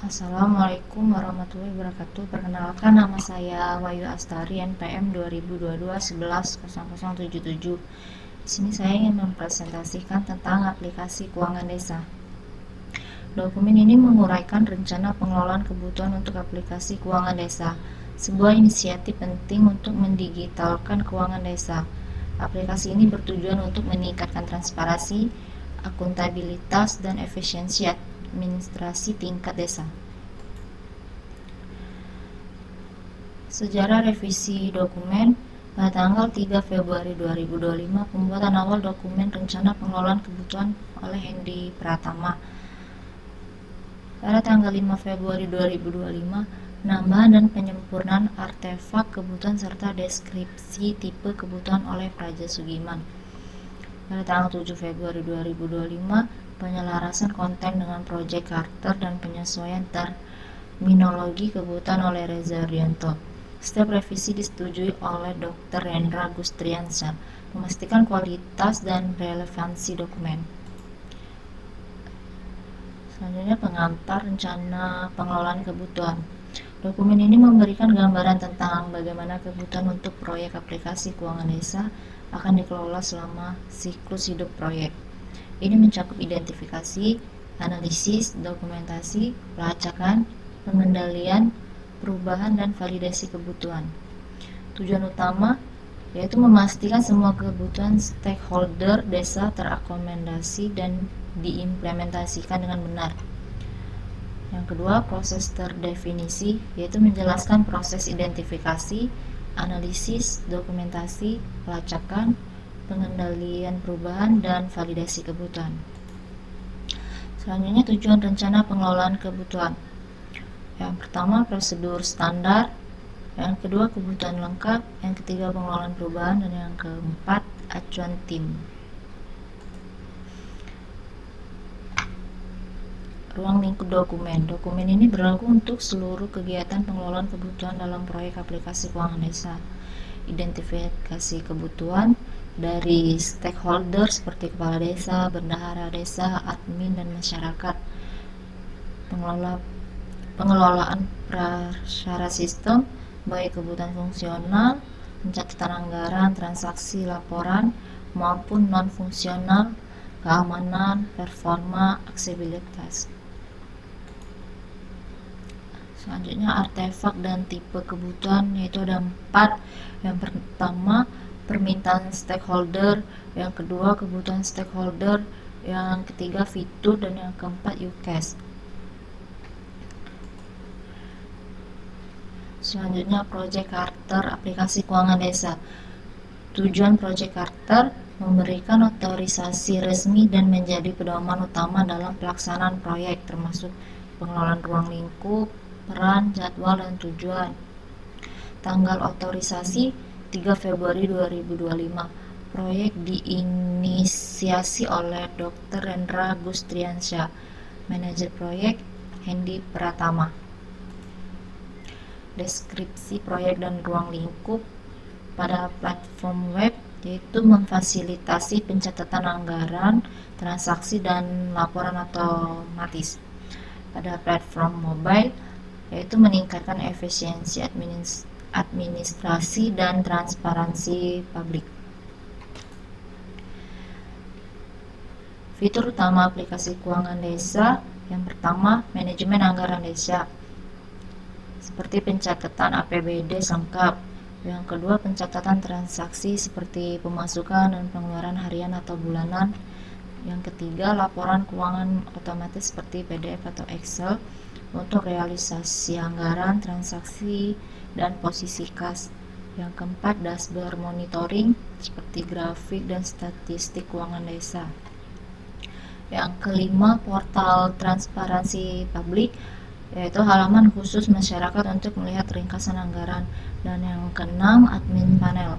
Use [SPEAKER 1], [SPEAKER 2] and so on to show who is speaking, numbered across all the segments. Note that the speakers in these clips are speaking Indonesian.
[SPEAKER 1] Assalamualaikum warahmatullahi wabarakatuh. Perkenalkan, nama saya Wahyu Astari, NPM 2022 110077. Di sini saya ingin mempresentasikan tentang aplikasi keuangan desa. Dokumen ini menguraikan rencana pengelolaan kebutuhan untuk aplikasi keuangan desa, sebuah inisiatif penting untuk mendigitalkan keuangan desa. Aplikasi ini bertujuan untuk meningkatkan transparansi, akuntabilitas, dan efisiensi administrasi tingkat desa. Sejarah revisi dokumen. Pada tanggal 3 Februari 2025, pembuatan awal dokumen rencana pengelolaan kebutuhan oleh Hendi Pratama. Pada tanggal 5 Februari 2025, penambahan dan penyempurnaan artefak kebutuhan serta deskripsi tipe kebutuhan oleh Praja Sugiman. Pada tanggal 7 Februari 2025, penyelarasan konten dengan Project Carter dan penyesuaian terminologi kebutuhan oleh Reza Rianto. Setiap revisi disetujui oleh Dr. Rendra Gustriansyah, memastikan kualitas dan relevansi dokumen. Selanjutnya, pengantar rencana pengelolaan kebutuhan. Dokumen ini memberikan gambaran tentang bagaimana kebutuhan untuk proyek aplikasi keuangan desa akan dikelola selama siklus hidup proyek. Ini mencakup identifikasi, analisis, dokumentasi, pelacakan, pengendalian, perubahan, dan validasi kebutuhan. Tujuan utama yaitu memastikan semua kebutuhan stakeholder desa terakomodasi dan diimplementasikan dengan benar. Yang kedua, proses terdefinisi, yaitu menjelaskan proses identifikasi, analisis, dokumentasi, pelacakan, pengendalian perubahan, dan validasi kebutuhan. Selanjutnya, tujuan rencana pengelolaan kebutuhan. Yang pertama, prosedur standar. Yang kedua, kebutuhan lengkap. Yang ketiga, pengelolaan perubahan. Dan yang keempat, acuan tim. Ruang lingkup dokumen. Dokumen ini berlaku untuk seluruh kegiatan pengelolaan kebutuhan dalam proyek aplikasi keuangan desa. Identifikasi kebutuhan dari stakeholder seperti kepala desa, bendahara desa, admin, dan masyarakat. Pengelolaan prasyarat sistem, baik kebutuhan fungsional, pencatatan anggaran, transaksi, laporan, maupun non-fungsional, keamanan, performa, aksesibilitas. Selanjutnya, artefak dan tipe kebutuhan, yaitu ada 4. Yang pertama, permintaan stakeholder. Yang kedua, kebutuhan stakeholder. Yang ketiga, fitur. Dan yang keempat, use case. Selanjutnya, Project Carter aplikasi keuangan desa. Tujuan Project Carter memberikan otorisasi resmi dan menjadi pedoman utama dalam pelaksanaan proyek, termasuk pengelolaan ruang lingkup, peran, jadwal, dan tujuan. Tanggal otorisasi 3 Februari 2025. Proyek diinisiasi oleh Dr. Rendra Gustriansyah, manajer proyek Hendi Pratama. Deskripsi proyek dan ruang lingkup pada platform web, yaitu memfasilitasi pencatatan anggaran, transaksi, dan laporan otomatis. Pada platform mobile, yaitu meningkatkan efisiensi administrasi dan transparansi publik. Fitur utama aplikasi keuangan desa. Yang pertama, manajemen anggaran desa, seperti pencatatan APBD lengkap. Yang kedua, pencatatan transaksi seperti pemasukan dan pengeluaran harian atau bulanan. Yang ketiga, laporan keuangan otomatis seperti PDF atau Excel untuk realisasi anggaran, transaksi, dan posisi kas. Yang keempat, dashboard monitoring seperti grafik dan statistik keuangan desa. Yang kelima, portal transparansi publik, yaitu halaman khusus masyarakat untuk melihat ringkasan anggaran. Dan yang keenam, admin panel,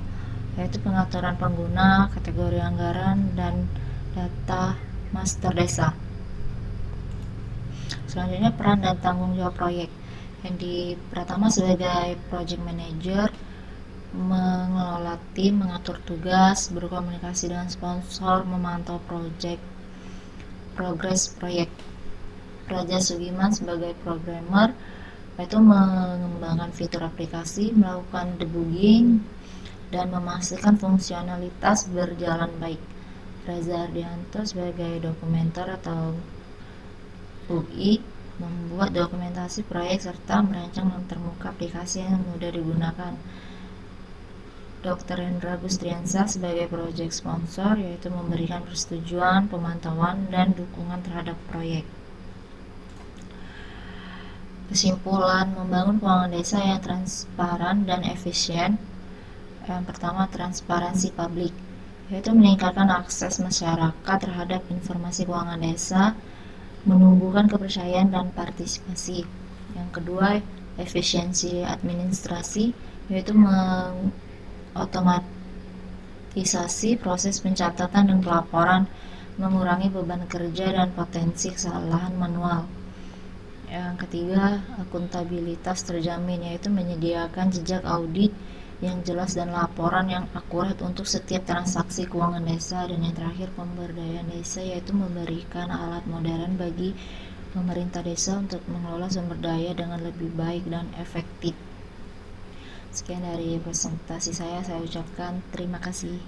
[SPEAKER 1] yaitu pengaturan pengguna, kategori anggaran, dan data master desa. Selanjutnya, peran dan tanggung jawab proyek. Hendi Pratama sebagai project manager mengelola tim, mengatur tugas, berkomunikasi dengan sponsor, memantau progres proyek. Raja Sugiman sebagai programmer, yaitu mengembangkan fitur aplikasi, melakukan debugging, dan memastikan fungsionalitas berjalan baik. Reza Ardianto sebagai dokumenter atau UI, membuat dokumentasi proyek serta merancang dan termuka aplikasi yang mudah digunakan. Dr. Hendra Gustriansa sebagai project sponsor, yaitu memberikan persetujuan, pemantauan, dan dukungan terhadap proyek. Kesimpulan, membangun keuangan desa yang transparan dan efisien. Yang pertama, transparansi publik, yaitu meningkatkan akses masyarakat terhadap informasi keuangan desa, menumbuhkan kepercayaan dan partisipasi. Yang kedua, efisiensi administrasi, yaitu otomatisasi proses pencatatan dan pelaporan, mengurangi beban kerja dan potensi kesalahan manual. Yang ketiga, akuntabilitas terjamin, yaitu menyediakan jejak audit yang jelas dan laporan yang akurat untuk setiap transaksi keuangan desa. Dan yang terakhir, pemberdayaan desa, yaitu memberikan alat modern bagi pemerintah desa untuk mengelola sumber daya dengan lebih baik dan efektif. Sekian dari presentasi saya ucapkan terima kasih.